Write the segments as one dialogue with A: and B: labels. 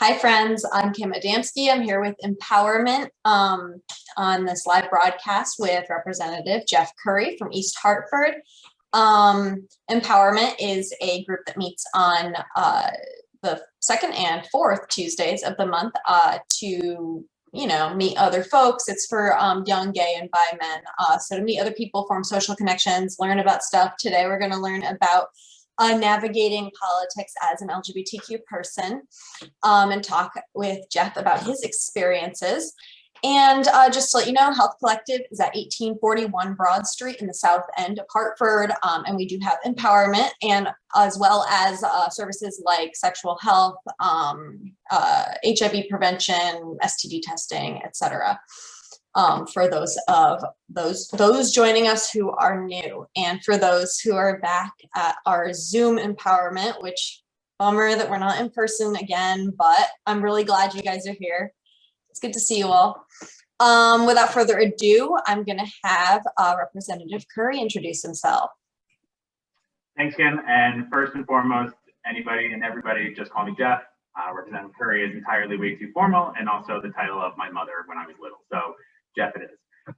A: Hi friends, I'm Kim Adamski. I'm here with MPowerment on this live broadcast with Representative Jeff Currey from East Hartford. MPowerment is a group that meets on the second and fourth Tuesdays of the month to meet other folks. It's for young gay and bi men, so to meet other people, form social connections, learn about stuff. Today we're going to learn about navigating politics as an LGBTQ person, and talk with Jeff about his experiences. And just to let you know, Health Collective is at 1841 Broad Street in the south end of Hartford, and we do have MPowerment, and as well as services like sexual health, HIV prevention, STD testing, etc. For those joining us who are new, and for those who are back at our Zoom MPowerment, which bummer that we're not in person again, but I'm really glad you guys are here. It's good to see you all. Without further ado, I'm going to have Representative Currey introduce himself.
B: Thanks, Kim. And first and foremost, anybody and everybody just call me Jeff. Representative Currey is entirely way too formal, and also the title of my mother when I was little. So Jeff it is.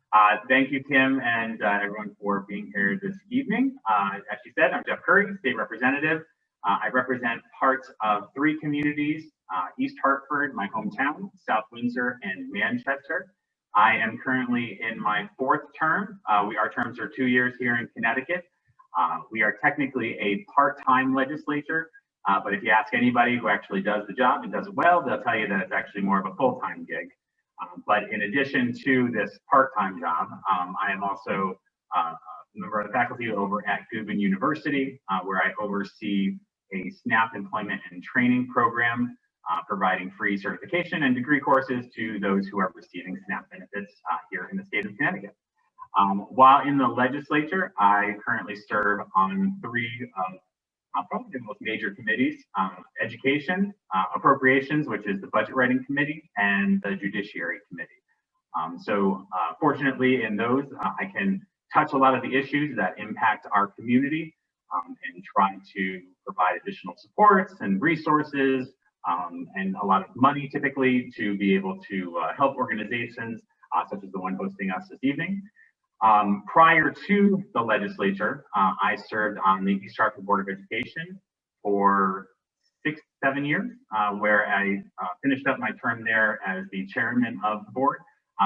B: Thank you, Kim, and everyone for being here this evening. As she said, I'm Jeff Currey, state representative. I represent parts of three communities: East Hartford, my hometown, South Windsor, and Manchester. I am currently in my fourth term. Our terms are 2 years here in Connecticut. We are technically a part-time legislature, but if you ask anybody who actually does the job and does it well, they'll tell you that it's actually more of a full-time gig. But in addition to this part-time job, I am also a member of the faculty over at Goodwin University, where I oversee a SNAP employment and training program, providing free certification and degree courses to those who are receiving SNAP benefits here in the state of Connecticut. While in the legislature, I currently serve on three of probably the most major committees: education, appropriations, which is the budget writing committee, and the judiciary committee. Fortunately in those, I can touch a lot of the issues that impact our community, and try to provide additional supports and resources, and a lot of money typically to be able to help organizations such as the one hosting us this evening. Prior to the legislature, I served on the East Hartford Board of Education for 6-7 years, where I finished up my term there as the chairman of the board.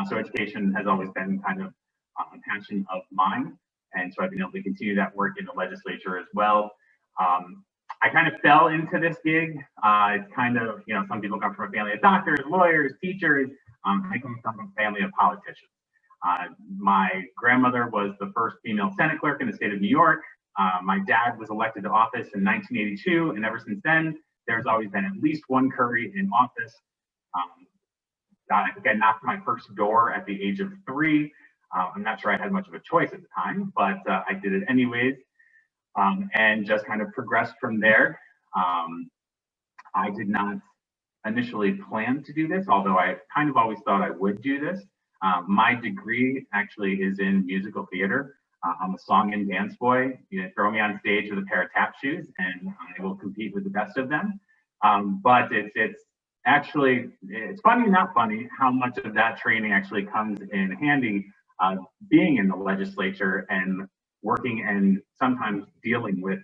B: So education has always been kind of a passion of mine, and so I've been able to continue that work in the legislature as well. I kind of fell into this gig. It's kind of, some people come from a family of doctors, lawyers, teachers. I come from a family of politicians. My grandmother was the first female Senate clerk in the state of New York. My dad was elected to office in 1982, and ever since then, there's always been at least one Currey in office. I think I knocked my first door at the age of 3. I'm not sure I had much of a choice at the time, but I did it anyways, and just kind of progressed from there. I did not initially plan to do this, although I kind of always thought I would do this. My degree actually is in musical theater. I'm a song and dance boy. Throw me on stage with a pair of tap shoes and I will compete with the best of them. But it's actually, it's funny, not funny, how much of that training actually comes in handy being in the legislature and working and sometimes dealing with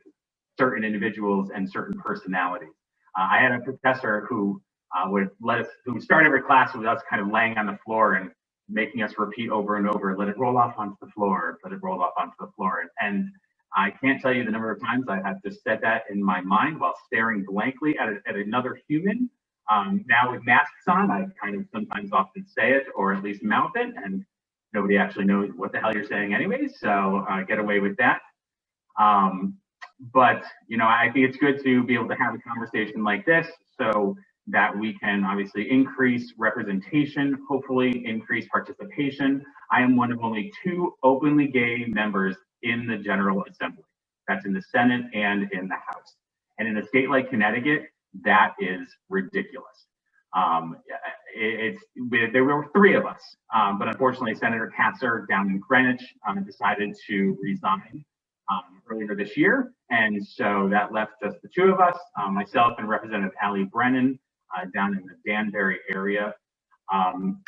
B: certain individuals and certain personalities. I had a professor who would start every class with us kind of laying on the floor and making us repeat over and over, let it roll off onto the floor, let it roll off onto the floor. And I can't tell you the number of times I have just said that in my mind while staring blankly at another human. Now with masks on, I kind of sometimes often say it, or at least mouth it, and nobody actually knows what the hell you're saying anyways, so get away with that. But I think it's good to be able to have a conversation like this so that we can obviously increase representation, hopefully increase participation. I am one of only 2 openly gay members in the General Assembly. That's in the Senate and in the House. And in a state like Connecticut, that is ridiculous. There were 3 of us, but unfortunately Senator Kasser down in Greenwich decided to resign earlier this year. And so that left just the 2 of us, myself and Representative Allie Brennan, down in the Danbury area.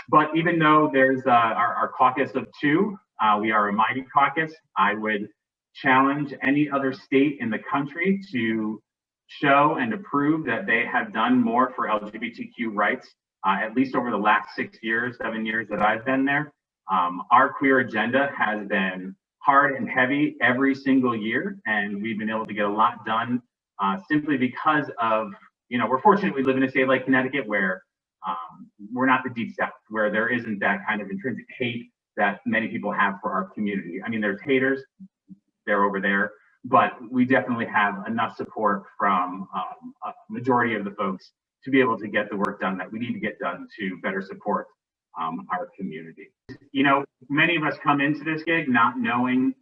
B: But even though there's our caucus of 2, we are a mighty caucus. I would challenge any other state in the country to show and to prove that they have done more for LGBTQ rights, at least over the last 6 years, 7 years that I've been there. Our queer agenda has been hard and heavy every single year, and we've been able to get a lot done simply because of, we're fortunate we live in a state like Connecticut where we're not the deep south, where there isn't that kind of intrinsic hate that many people have for our community. I mean, there's haters, they're over there, but we definitely have enough support from a majority of the folks to be able to get the work done that we need to get done to better support our community. Many of us come into this gig not knowing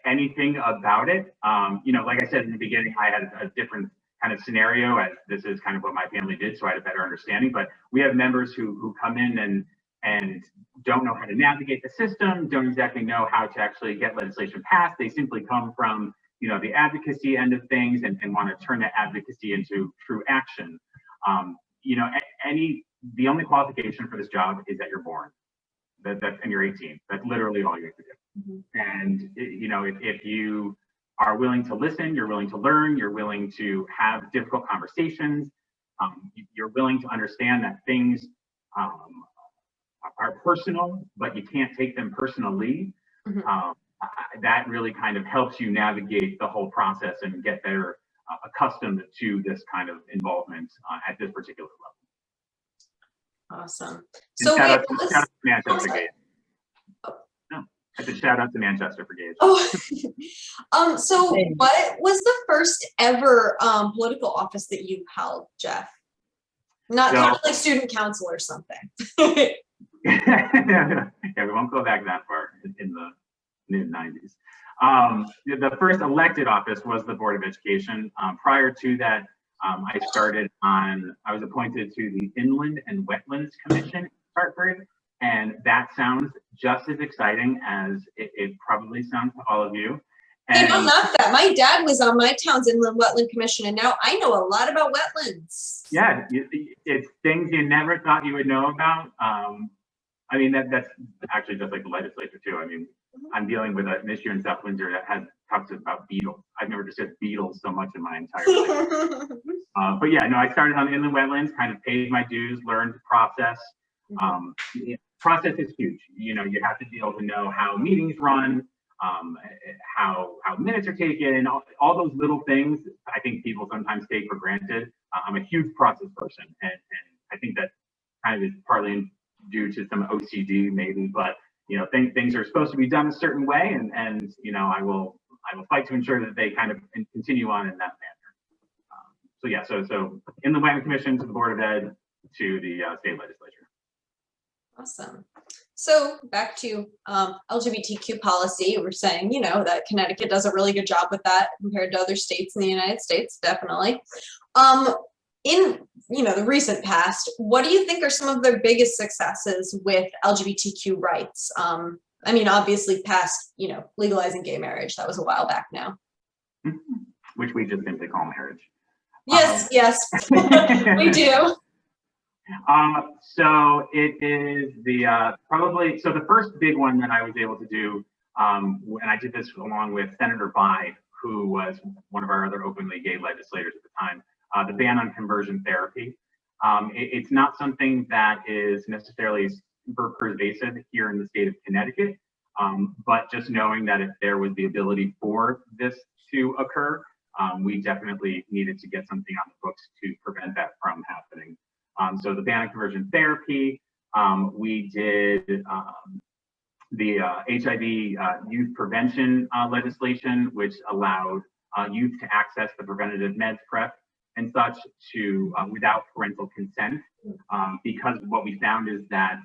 B: anything about it. Like I said in the beginning, I had a different kind of scenario, as this is kind of what my family did, so I had a better understanding. But we have members who come in and don't know how to navigate the system, don't exactly know how to actually get legislation passed. They simply come from the advocacy end of things and want to turn that advocacy into true action. The only qualification for this job is that you're born, and you're 18. That's literally all you have to do. Mm-hmm. And if you are willing to listen, you're willing to learn, you're willing to have difficult conversations, you're willing to understand that things are personal, but you can't take them personally. Mm-hmm. That really kind of helps you navigate the whole process and get better accustomed to this kind of involvement at this particular level.
A: Awesome.
B: So shout out to Manchester Gage. No, I said shout out to Manchester for Gage.
A: Oh, so what was the first ever political office that you held, Jeff? Not like student council or something.
B: Yeah, we won't go back that far in the mid-90s. The first elected office was the Board of Education. Prior to that, I was appointed to the Inland and Wetlands Commission in Hartford, and that sounds just as exciting as it probably sounds to all of you.
A: Hey, don't knock that. My dad was on my town's Inland Wetland Commission, and now I know a lot about wetlands.
B: Yeah, it's things you never thought you would know about. I mean, that's actually just like the legislature too. I mean, I'm dealing with an issue in South Windsor that talks about beetles. I've never just said beetles so much in my entire life. But yeah, no, I started on inland wetlands, kind of paid my dues, learned the process. Process is huge. You have to be able to know how meetings run, how minutes are taken, all those little things. I think people sometimes take for granted. I'm a huge process person, and I think that kind of is partly due to some OCD maybe, but things are supposed to be done a certain way, and I will fight to ensure that they kind of continue on in that manner. So in the Wetland Commission, to the Board of Ed, to the state legislature.
A: Awesome. So back to LGBTQ policy, we're saying that Connecticut does a really good job with that compared to other states in the United States, definitely. In the recent past, what do you think are some of their biggest successes with LGBTQ rights? I mean, obviously past, legalizing gay marriage. That was a while back now.
B: Which we just simply call marriage.
A: Yes, we do.
B: So it is the first big one that I was able to do, and I did this along with Senator Bai, who was one of our other openly gay legislators at the time. The ban on conversion therapy. It's not something that is necessarily super pervasive here in the state of Connecticut, but just knowing that if there was the ability for this to occur, we definitely needed to get something on the books to prevent that from happening. So the ban on conversion therapy, we did the HIV youth prevention legislation, which allowed youth to access the preventative meds PrEP and such to without parental consent, because what we found is that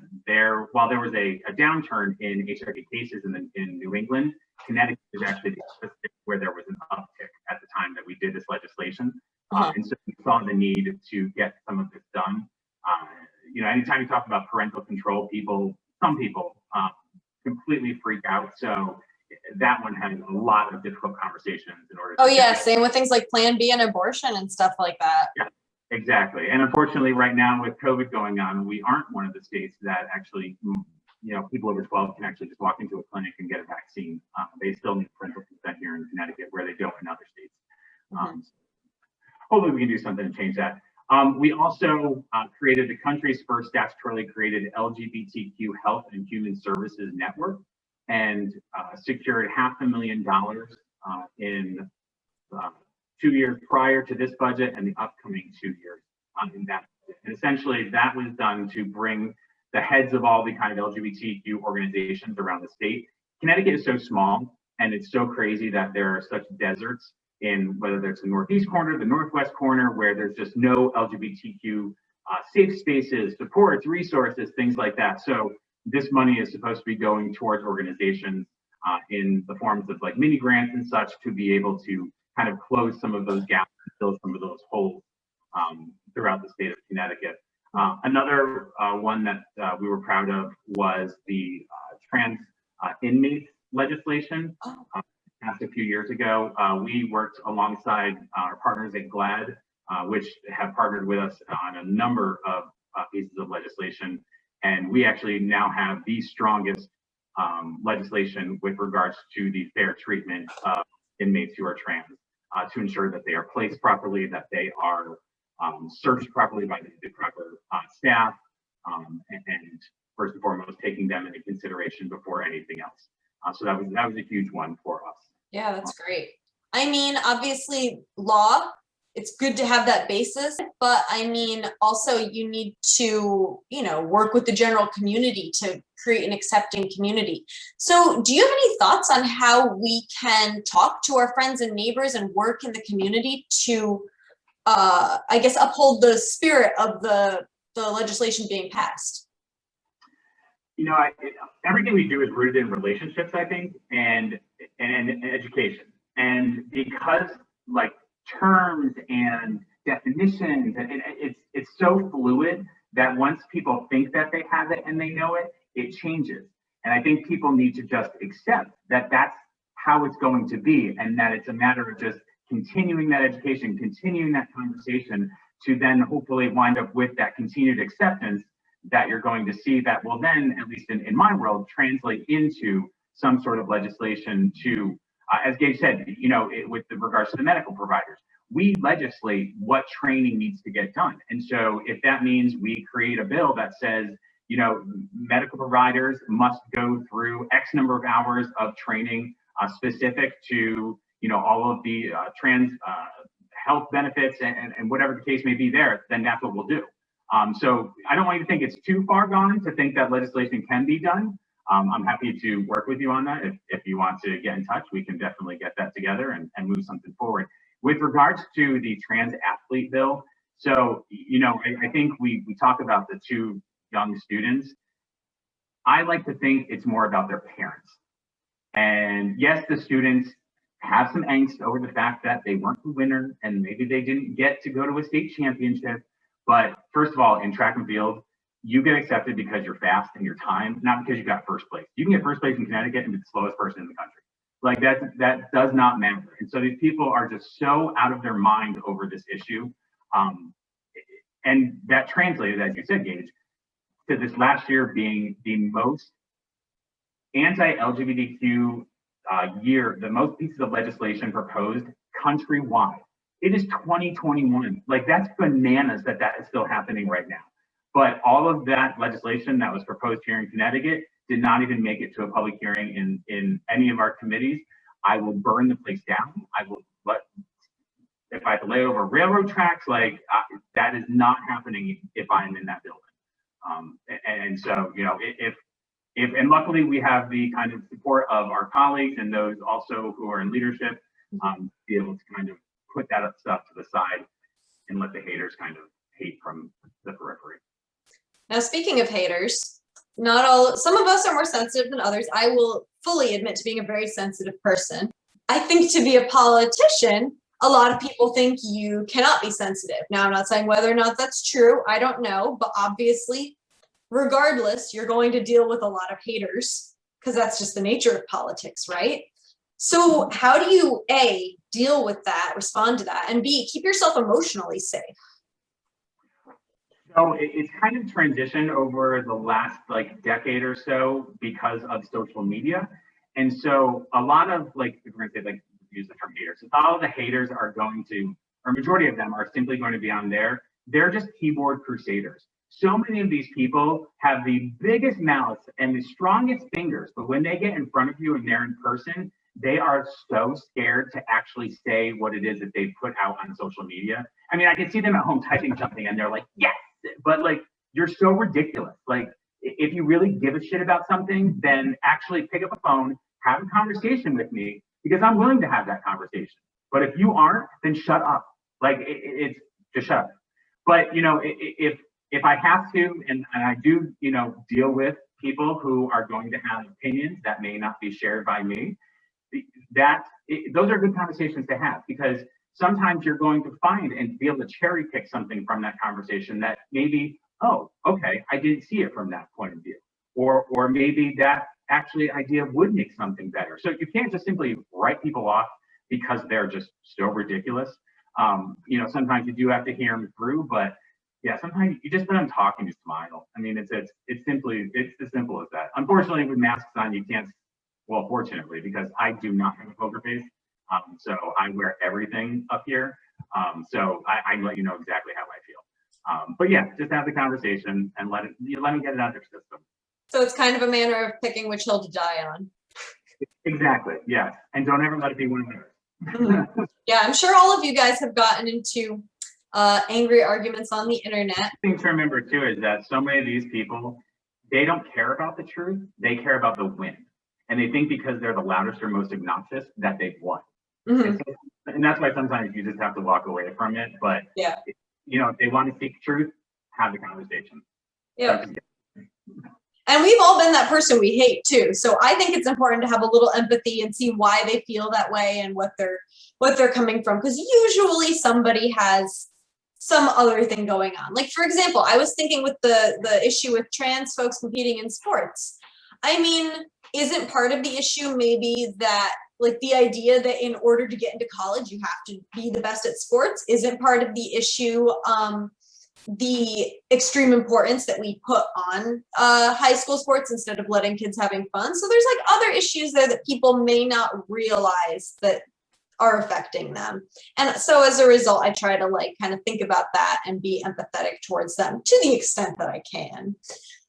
B: while there was a downturn in HIV cases in New England, Connecticut is actually the opposite, where there was an uptick at the time that we did this legislation. And so we saw the need to get some of this done. Anytime you talk about parental control, some people completely freak out. So that one had a lot of difficult conversations in order.
A: Oh yeah, same with things like Plan B and abortion and stuff like that.
B: Yeah, Exactly. And unfortunately, right now with COVID going on, we aren't one of the states that actually, people over 12 can actually just walk into a clinic and get a vaccine. They still need parental consent here in Connecticut, where they don't in other states. Hopefully we can do something to change that. We also created the country's first statutorily created LGBTQ Health and Human Services Network, and secured $500,000 in 2 years prior to this budget and the upcoming 2 years in that. And essentially that was done to bring the heads of all the kind of LGBTQ organizations around the state. Connecticut is so small, and it's so crazy that there are such deserts in whether it's the northeast corner, the northwest corner, where there's just no LGBTQ safe spaces, supports, resources, things like that. So this money is supposed to be going towards organizations in the forms of like mini grants and such to be able to kind of close some of those gaps, fill some of those holes throughout the state of Connecticut. Another one that we were proud of was the trans inmate legislation. Passed a few years ago. We worked alongside our partners at GLAD, which have partnered with us on a number of pieces of legislation. And we actually now have the strongest legislation with regards to the fair treatment of inmates who are trans, to ensure that they are placed properly, that they are searched properly by the proper staff, and first and foremost, taking them into consideration before anything else. So that was a huge one for us.
A: Yeah, that's great. I mean, obviously law, it's good to have that basis, but I mean, also you need to, work with the general community to create an accepting community. So do you have any thoughts on how we can talk to our friends and neighbors and work in the community to, I guess, uphold the spirit of the legislation being passed?
B: Everything we do is rooted in relationships, I think, and education. And because like terms and definitions, and it's so fluid that once people think that they have it and they know it, it changes. And I think people need to just accept that that's how it's going to be, and that it's a matter of just continuing that education, continuing that conversation to then hopefully wind up with that continued acceptance that you're going to see that will then, at least in my world, translate into some sort of legislation to, as Gabe said, with regards to the medical providers, we legislate what training needs to get done. And so if that means we create a bill that says, medical providers must go through X number of hours of training specific to, all of the trans health benefits and whatever the case may be there, then that's what we'll do. So I don't want you to think it's too far gone to think that legislation can be done. I'm happy to work with you on that. If you want to get in touch, we can definitely get that together and move something forward. With regards to the trans athlete bill, so, I think we talk about the two young students. I like to think it's more about their parents. And yes, the students have some angst over the fact that they weren't the winner and maybe they didn't get to go to a state championship. But first of all, in track and field, you get accepted because you're fast and your time, not because you got first place. You can get first place in Connecticut and be the slowest person in the country. Like that does not matter. And so these people are just so out of their mind over this issue. And that translated, as you said, Gage, to this last year being the most anti-LGBTQ year, the most pieces of legislation proposed countrywide. It is 2021. Like, that's bananas that is still happening right now. But all of that legislation that was proposed here in Connecticut did not even make it to a public hearing in any of our committees. I will burn the place down. If I have to lay over railroad tracks, that is not happening if I'm in that building. And so, if and luckily we have the kind of support of our colleagues and those also who are in leadership, to be able to kind of put that stuff to the side and let the haters kind of hate from the periphery.
A: Now, speaking of haters, some of us are more sensitive than others. I will fully admit to being a very sensitive person. I think to be a politician, a lot of people think you cannot be sensitive. Now, I'm not saying whether or not that's true. I don't know, but obviously, regardless, you're going to deal with a lot of haters because that's just the nature of politics, right? So how do you, A, deal with that, respond to that, and B, keep yourself emotionally safe?
B: So it's kind of transitioned over the last like decade or so because of social media. And so a lot of like, if we're gonna say like use the term haters, so all of the haters are going to, or majority of them are simply going to be on there. They're just keyboard crusaders. So many of these people have the biggest mouths and the strongest fingers, but when they get in front of you and they're in person, they are so scared to actually say what it is that they put out on social media. I mean, I can see them at home typing something and they're like, yes, but like, you're so ridiculous. Like, if you really give a shit about something, then actually pick up a phone, have a conversation with me, because I'm willing to have that conversation. But if you aren't, then shut up. Like, it's just shut up. But if I have to, and I do, deal with people who are going to have opinions that may not be shared by me, those are good conversations to have, because sometimes you're going to find and be able to cherry pick something from that conversation that maybe, oh, okay, I didn't see it from that point of view, or maybe that actually idea would make something better. So you can't just simply write people off because they're just so ridiculous. Sometimes you do have to hear them through, but yeah, sometimes you just let them talk and you smile. I mean, it's as simple as that. Unfortunately, with masks on, you can't. Well, fortunately, because I do not have a poker face, so I wear everything up here. So I let you know exactly how I feel. But yeah, just have the conversation and let me get it out of their system.
A: So it's kind of a manner of picking which hill to die on.
B: Exactly. Yes, and don't ever let it be one of those.
A: Yeah, I'm sure all of you guys have gotten into angry arguments on the internet.
B: The thing to remember too is that so many of these people, they don't care about the truth; they care about the win. And they think because they're the loudest or most obnoxious that they've won.
A: Mm-hmm.
B: And that's why sometimes you just have to walk away from it. But
A: yeah,
B: if they want to seek truth, have the conversation.
A: Yeah. And we've all been that person we hate too. So I think it's important to have a little empathy and see why they feel that way and what they're coming from. Because usually somebody has some other thing going on. Like, for example, I was thinking with the issue with trans folks competing in sports. I mean, isn't part of the issue maybe that like the idea that in order to get into college you have to be the best at sports? Isn't part of the issue the extreme importance that we put on high school sports instead of letting kids having fun? So there's like other issues there that people may not realize that are affecting them. And so as a result, I try to like kind of think about that and be empathetic towards them to the extent that I can.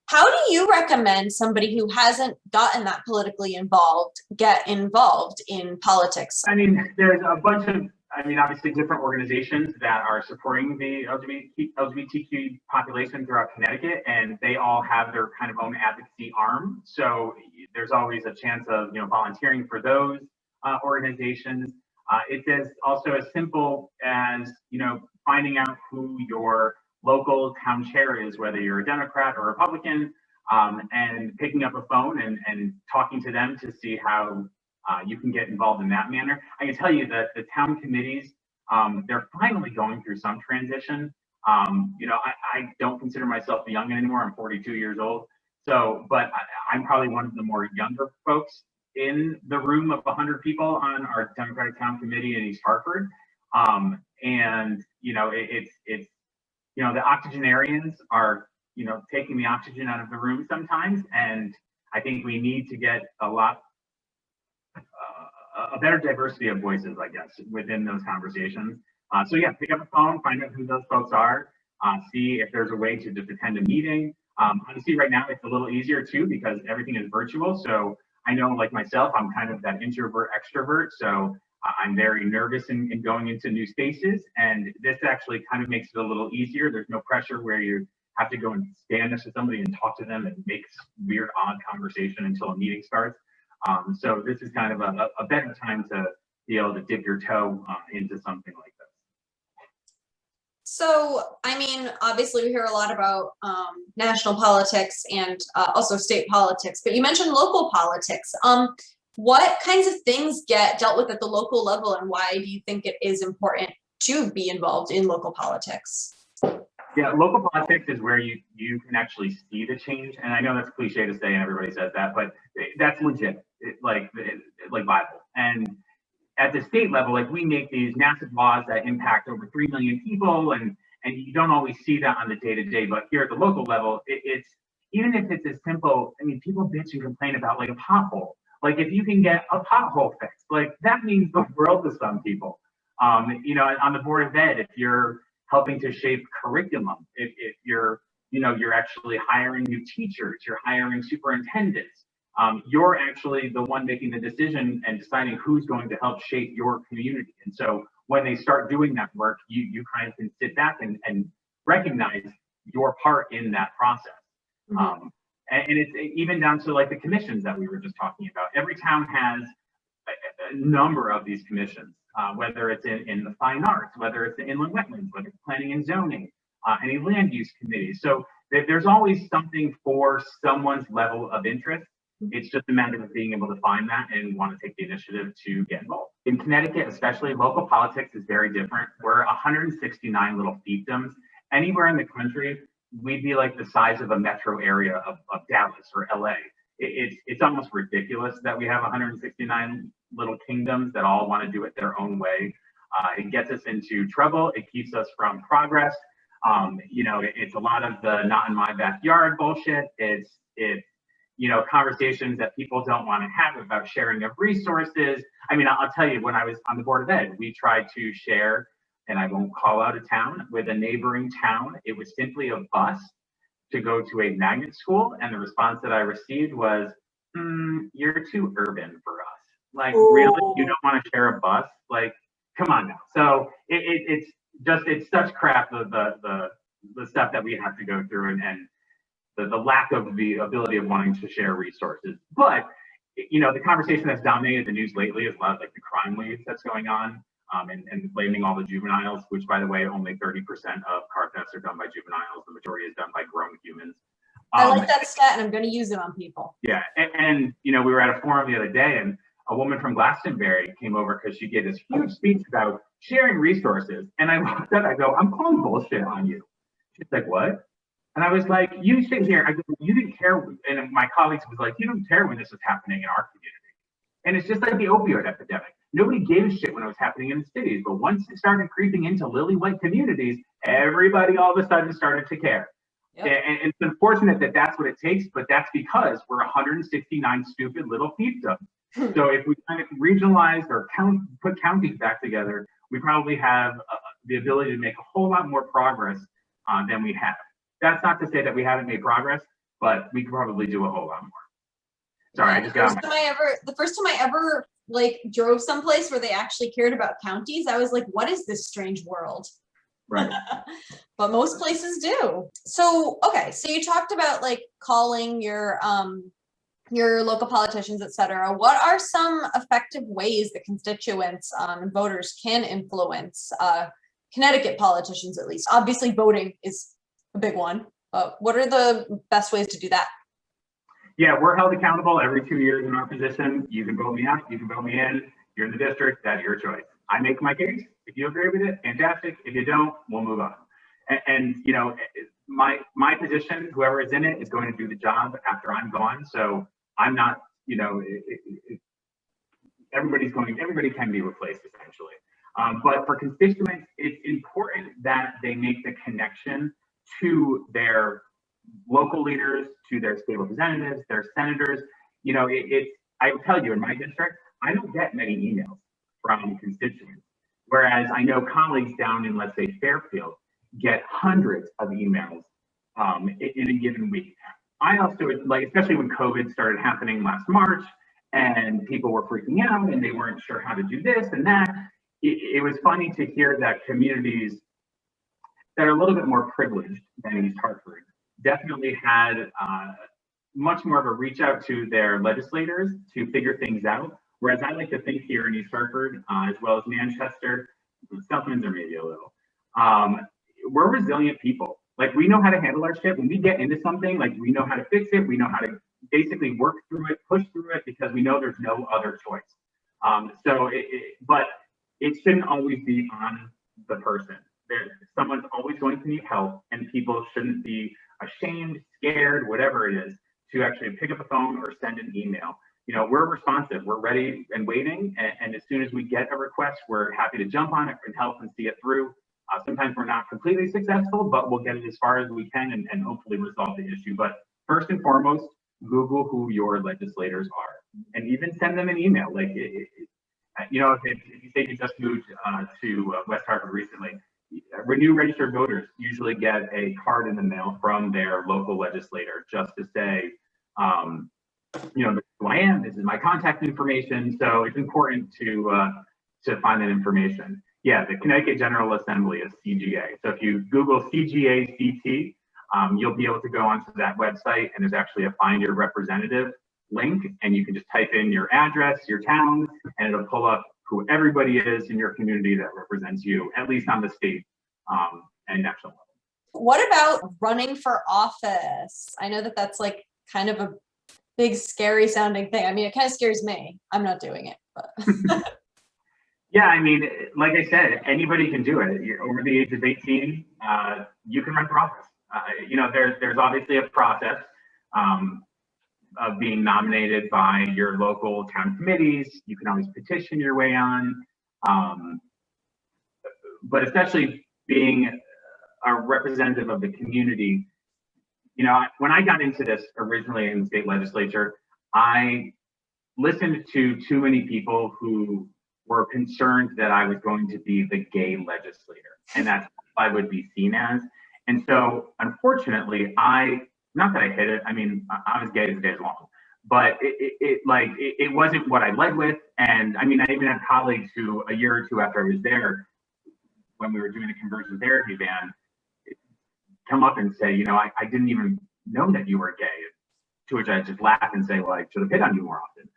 A: How do you recommend somebody who hasn't gotten that politically involved get involved in politics?
B: I mean, there's a bunch of, obviously different organizations that are supporting the LGBTQ population throughout Connecticut, and they all have their kind of own advocacy arm. So there's always a chance of, volunteering for those organizations. It's also as simple as, finding out who your local town chair is, whether you're a Democrat or Republican, and picking up a phone and talking to them to see how you can get involved in that manner. I can tell you that the town committees, they're finally going through some transition. I don't consider myself young anymore. I'm 42 years old. So, but I'm probably one of the more younger folks in the room of 100 people on our Democratic Town Committee in East Hartford. And, it's the octogenarians are, taking the oxygen out of the room sometimes. And I think we need to get a better diversity of voices, I guess, within those conversations. So yeah, pick up the phone, find out who those folks are, see if there's a way to just attend a meeting. Honestly, right now it's a little easier too because everything is virtual. So I know, like myself, I'm kind of that introvert extrovert. So I'm very nervous in going into new spaces, and this actually kind of makes it a little easier. There's no pressure where you have to go and stand next to somebody and talk to them and make weird, odd conversation until a meeting starts. So this is kind of a better time to be able to dip your toe into something like this.
A: So, obviously we hear a lot about national politics and also state politics, but you mentioned local politics. What kinds of things get dealt with at the local level, and why do you think it is important to be involved in local politics?
B: Yeah, local politics is where you can actually see the change. And I know that's cliche to say and everybody says that, but that's legit, like Bible. And at the state level, like we make these massive laws that impact over 3 million people, and And you don't always see that on the day-to-day, but here at the local level, it's, even if it's as simple, I mean, people bitch and complain about like a pothole. Like if you can get a pothole fixed, like that means the world to some people. You know, on the board of ed, if you're helping to shape curriculum, if you're, you know, you're actually hiring new teachers, you're hiring superintendents, you're actually the one making the decision and deciding who's going to help shape your community. And so when they start doing that work, you kind of can sit back and recognize your part in that process. Mm-hmm. And it's even down to like the commissions that we were just talking about. Every town has a number of these commissions, whether it's in the fine arts, whether it's the inland wetlands, whether it's planning and zoning, any land use committees. So there's always something for someone's level of interest. It's just a matter of being able to find that and want to take the initiative to get involved. In Connecticut, especially, local politics is very different. We're 169 little fiefdoms. Anywhere in the country, we'd be like the size of a metro area of Dallas or LA. It's almost ridiculous that we have 169 little kingdoms that all want to do it their own way. It gets us into trouble. It keeps us from progress. You know, it's a lot of the not in my backyard bullshit. It's you know, conversations that people don't want to have about sharing of resources. I mean, I'll tell you, when I was on the board of ed, we tried to share, and I won't call out a town, with a neighboring town. It was simply a bus to go to a magnet school. And the response that I received was, you're too urban for us. Like, ooh, really, you don't want to share a bus? Like, come on now. So it's such crap, the stuff that we have to go through, and the lack of the ability of wanting to share resources. But, you know, the conversation that's dominated the news lately is a lot of like the crime wave that's going on, and blaming all the juveniles, which, by the way, only 30% of car thefts are done by juveniles. The majority is done by grown humans.
A: I like that stat, and I'm going to use it on people.
B: Yeah, and you know, we were at a forum the other day, and a woman from Glastonbury came over because she gave this huge speech about sharing resources. And I looked at it, I go, I'm calling bullshit on you. She's like, what? And I was like, you sit here. I go, you didn't care. And my colleagues was like, you don't care when this was happening in our community. And it's just like the opioid epidemic. Nobody gave a shit when it was happening in the cities. But once it started creeping into lily white communities, everybody all of a sudden started to care. Yep. And it's unfortunate that that's what it takes, but that's because we're 169 stupid little fiefdoms. So if we kind of regionalize or put counties back together, we probably have the ability to make a whole lot more progress than we have. That's not to say that we haven't made progress, but we could probably do a whole lot more. Sorry, I just got
A: the first time I ever like drove someplace where they actually cared about counties, I was like, what is this strange world?
B: Right.
A: But most places do. So, okay. So you talked about like calling your local politicians, et cetera. What are some effective ways that constituents and voters can influence Connecticut politicians, at least? Obviously, voting is a big one. What are the best ways to do that?
B: Yeah, we're held accountable every 2 years in our position. You can vote me out, you can vote me in. You're in the district, that's your choice. I make my case. If you agree with it, fantastic. If you don't, we'll move on. And you know, my position, whoever is in it, is going to do the job after I'm gone. So I'm not, you know, everybody can be replaced essentially. But for constituents, it's important that they make the connection to their local leaders, to their state representatives, their senators. You know, I will tell you, in my district, I don't get many emails from constituents. Whereas I know colleagues down in, let's say, Fairfield, get hundreds of emails in a given week. I also, like, especially when COVID started happening last March and people were freaking out and they weren't sure how to do this and that, it was funny to hear that communities that are a little bit more privileged than East Hartford definitely had much more of a reach out to their legislators to figure things out. Whereas I like to think here in East Hartford, as well as Manchester, Southlands are maybe a little, we're resilient people. Like, we know how to handle our shit. When we get into something, like, we know how to fix it. We know how to basically work through it, push through it, because we know there's no other choice. But it shouldn't always be on the person. Someone's always going to need help, and people shouldn't be ashamed, scared, whatever it is, to actually pick up a phone or send an email. You know, we're responsive, we're ready and waiting. And as soon as we get a request, we're happy to jump on it and help and see it through. Sometimes we're not completely successful, but we'll get it as far as we can and hopefully resolve the issue. But first and foremost, Google who your legislators are, and even send them an email. Like, you know, if you say you just moved to West Hartford recently, Renew registered voters usually get a card in the mail from their local legislator just to say, you know, this is who I am, this is my contact information. So it's important to find that information. Yeah, the Connecticut General Assembly is CGA. So if you Google CGA CT, you'll be able to go onto that website, and there's actually a Find Your Representative link, and you can just type in your address, your town, and it'll pull up who everybody is in your community that represents you, at least on the state and national level.
A: What about running for office? I know that that's like kind of a big, scary sounding thing. I mean, it kind of scares me. I'm not doing it, but.
B: Yeah, I mean, like I said, anybody can do it. You're over the age of 18, you can run for office. You know, there's obviously a process of being nominated by your local town committees. You can always petition your way on, but especially being a representative of the community. You know, when I got into this originally in the state legislature, I listened to too many people who were concerned that I was going to be the gay legislator, and that's what I would be seen as. And so, unfortunately, not that I hid it. I mean, I was gay as the day is long, but it wasn't what I led with. And I mean, I even had colleagues who, a year or two after I was there, when we were doing the conversion therapy ban, come up and say, you know, I didn't even know that you were gay. To which I just laugh and say, well, I should have hit on you more often.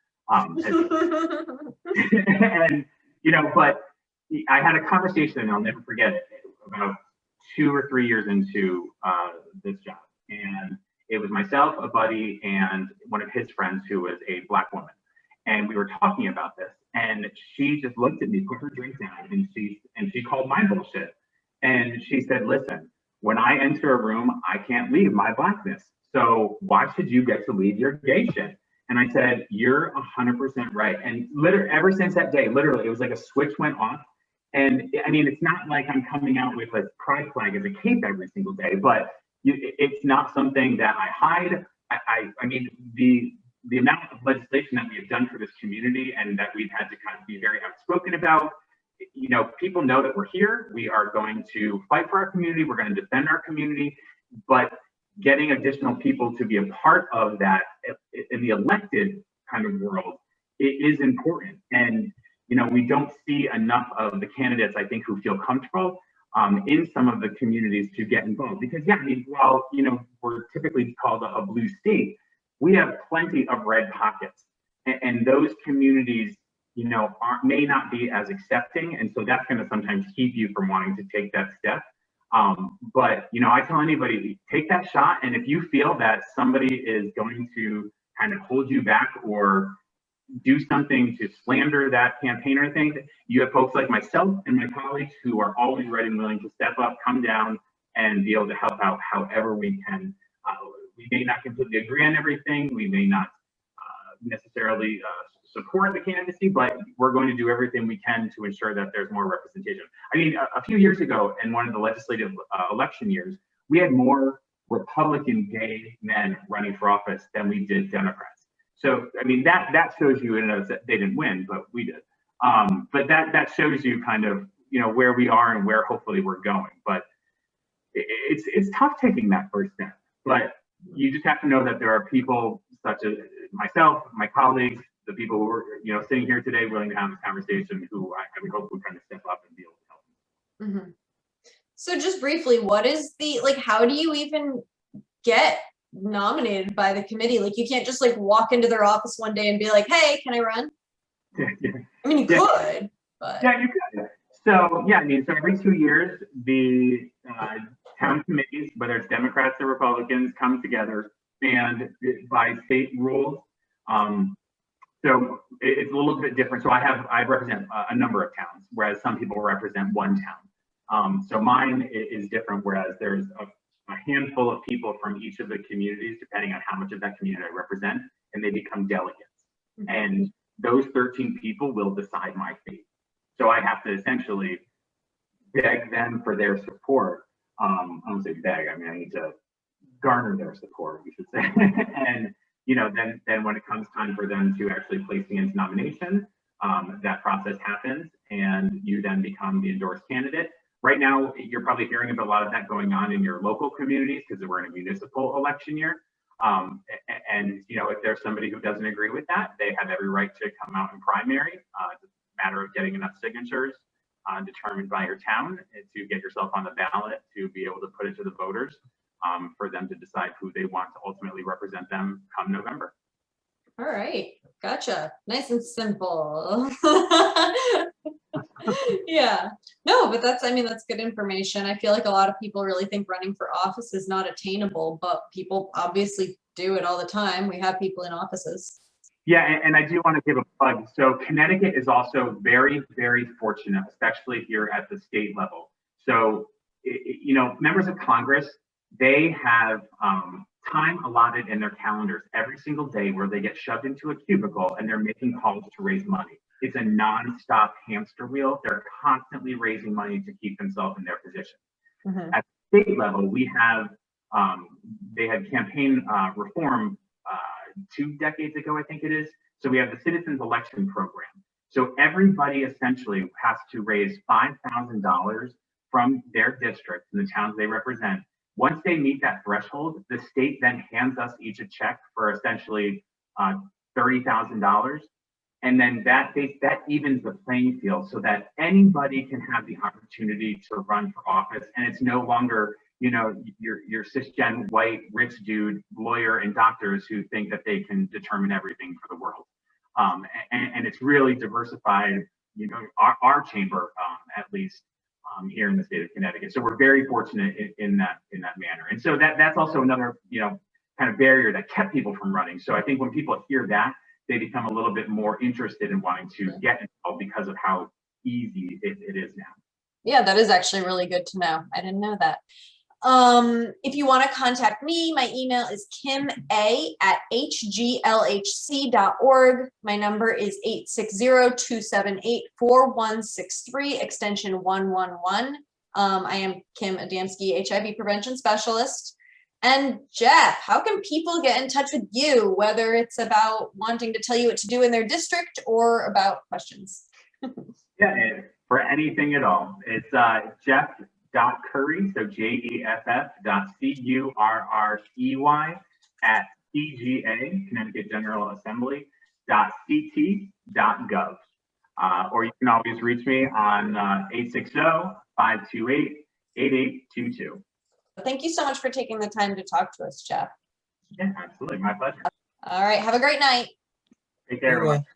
B: And, you know, but I had a conversation, and I'll never forget it, about 2 or 3 years into this job. And it was myself, a buddy, and one of his friends who was a Black woman. And we were talking about this, and she just looked at me, put her drink down, and she called my bullshit. And she said, listen, when I enter a room, I can't leave my Blackness. So why should you get to leave your gay shit? And I said, you're 100% right. And literally, ever since that day, literally, it was like a switch went off. And I mean, it's not like I'm coming out with a pride flag as a cape every single day, but it's not something that I hide. I mean, the amount of legislation that we have done for this community and that we've had to kind of be very outspoken about, you know, people know that we're here. We are going to fight for our community. We're going to defend our community, but getting additional people to be a part of that in the elected kind of world, it is important. And, you know, we don't see enough of the candidates, I think, who feel comfortable in some of the communities to get involved. Because, yeah, I mean, while, you know, we're typically called a blue state, we have plenty of red pockets. And those communities, you know, may not be as accepting. And so that's going to sometimes keep you from wanting to take that step. But, you know, I tell anybody, take that shot. And if you feel that somebody is going to kind of hold you back or do something to slander that campaign or anything, you have folks like myself and my colleagues who are always ready and willing to step up, come down, and be able to help out however we can. We may not completely agree on everything. We may not necessarily support the candidacy, but we're going to do everything we can to ensure that there's more representation. I mean, a few years ago, in one of the legislative election years, we had more Republican gay men running for office than we did Democrats. So, I mean, that shows you, and they didn't win, but we did. But that shows you kind of, you know, where we are and where hopefully we're going. But it's tough taking that first step. But you just have to know that there are people such as myself, my colleagues, the people who are, you know, sitting here today willing to have this conversation, who I would hope would kind of step up and be able to help.
A: Mm-hmm. So just briefly, what is how do you even get nominated by the committee? Like, you can't just like walk into their office one day and be like, hey, can I run?
B: Yeah.
A: I mean, you could, but.
B: Yeah, you could. So, yeah, I mean, so every 2 years, the town committees, whether it's Democrats or Republicans, come together, and by state rules, so it's a little bit different. So I represent a number of towns, whereas some people represent one town. So mine is different, whereas there's a handful of people from each of the communities, depending on how much of that community I represent, and they become delegates. Mm-hmm. And those 13 people will decide my fate. So I have to essentially beg them for their support. I don't say beg, I mean, I need to garner their support, we should say. And, then when it comes time for them to actually placing into nomination, that process happens and you then become the endorsed candidate. Right now, you're probably hearing about a lot of that going on in your local communities because we're in a municipal election year. And if there's somebody who doesn't agree with that, they have every right to come out in primary. It's a matter of getting enough signatures determined by your town to get yourself on the ballot to be able to put it to the voters for them to decide who they want to ultimately represent them come November.
A: All right, gotcha. Nice and simple. Yeah, no, but that's good information. I feel like a lot of people really think running for office is not attainable, but people obviously do it all the time. We have people in offices.
B: Yeah, and I do want to give a plug. So Connecticut is also very, very fortunate, especially here at the state level. So, members of Congress, they have time allotted in their calendars every single day where they get shoved into a cubicle and they're making calls to raise money. It's a nonstop hamster wheel. They're constantly raising money to keep themselves in their position.
A: Mhm.
B: At the state level, we have, they had campaign reform 2 decades ago, I think it is. So we have the Citizens Election Program. So everybody essentially has to raise $5,000 from their districts and the towns they represent. Once they meet that threshold, the state then hands us each a check for essentially $30,000. And then that evens the playing field so that anybody can have the opportunity to run for office. And it's no longer, your cisgen white rich dude lawyer and doctors who think that they can determine everything for the world. And it's really diversified, our chamber, at least here in the state of Connecticut. So we're very fortunate in that manner. And so that's also another, kind of barrier that kept people from running. So I think when people hear that, they become a little bit more interested in wanting to get involved because of how easy it is now.
A: Yeah, that is actually really good to know. I didn't know that. If you want to contact me, my email is kim.a@hglhc.org. My number is 860-278-4163, extension 111. I am Kim Adamski, HIV prevention specialist. And Jeff, how can people get in touch with you, whether it's about wanting to tell you what to do in their district or about questions?
B: Yeah, for anything at all. It's Jeff.Currey, so JEFF.CURREY at CGA, Connecticut General Assembly, .ct.gov. Or you can always reach me on 860-528-8822.
A: Thank you so much for taking the time to talk to us, Jeff.
B: Yeah, absolutely. My pleasure.
A: All right. Have a great night.
B: Take care, everyone.